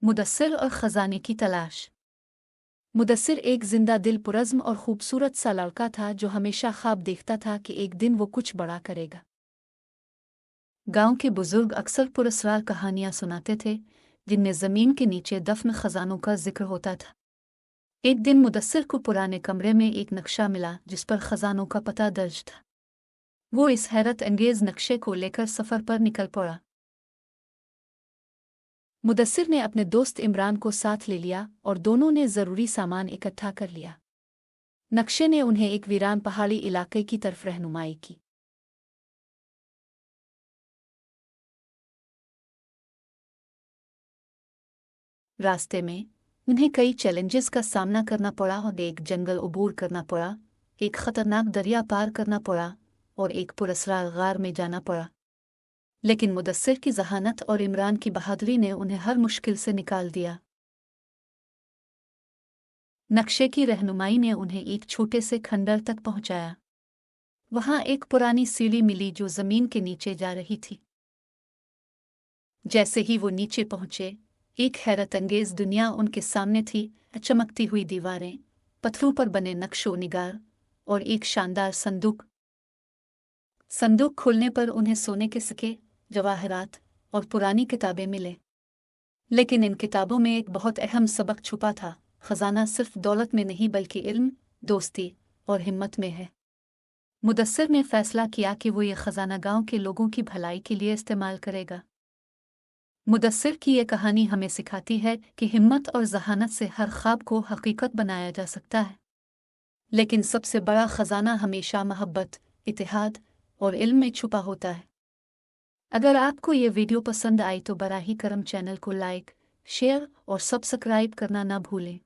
मुदस्सिर और ख़ज़ाने की तलाश। मुदस्सिर एक जिंदा दिल पुरज़्म और खूबसूरत सा लड़का था जो हमेशा ख्वाब देखता था कि एक दिन वो कुछ बड़ा करेगा। गांव के बुजुर्ग अक्सर पुरस्कार कहानियां सुनाते थे जिनमें ज़मीन के नीचे दफन खजानों का जिक्र होता था। एक दिन मुदस्सिर को पुराने कमरे में एक नक्शा मिला जिस पर खजानों का पता दर्ज था। वो इस हैरत अंगेज नक्शे को लेकर सफ़र पर निकल पड़ा। मुदस्सिर ने अपने दोस्त इमरान को साथ ले लिया और दोनों ने ज़रूरी सामान इकट्ठा कर लिया। नक्शे ने उन्हें एक वीरान पहाड़ी इलाके की तरफ रहनुमाई की। रास्ते में उन्हें कई चैलेंजेस का सामना करना पड़ा और एक जंगल अबूर करना पड़ा, एक खतरनाक दरिया पार करना पड़ा और एक पुरस्कार गार में जाना पड़ा। लेकिन मुदस्सिर की जहानत और इमरान की बहादुरी ने उन्हें हर मुश्किल से निकाल दिया। नक्शे की रहनुमाई ने उन्हें एक छोटे से खंडर तक पहुंचाया। वहां एक पुरानी सीढ़ी मिली जो जमीन के नीचे जा रही थी। जैसे ही वो नीचे पहुंचे, एक हैरत अंगेज दुनिया उनके सामने थी। चमकती हुई दीवारें, पत्थरों पर बने नक्शो निगार और एक शानदार संदूक। संदूक खोलने पर उन्हें सोने के सिक्के, जवाहरात और पुरानी किताबें मिले। लेकिन इन किताबों में एक बहुत अहम सबक छुपा था। खजाना सिर्फ दौलत में नहीं बल्कि इल्म, दोस्ती और हिम्मत में है। मुदस्सिर ने फैसला किया कि वो ये खजाना गांव के लोगों की भलाई के लिए इस्तेमाल करेगा। मुदस्सिर की ये कहानी हमें सिखाती है कि हिम्मत और जहानत से हर ख्वाब को हकीकत बनाया जा सकता है। लेकिन सबसे बड़ा खजाना हमेशा मोहब्बत, इत्तेहाद और इल्म में छुपा होता है। अगर आपको ये वीडियो पसंद आई तो बराह करम चैनल को लाइक, शेयर और सब्सक्राइब करना ना भूलें।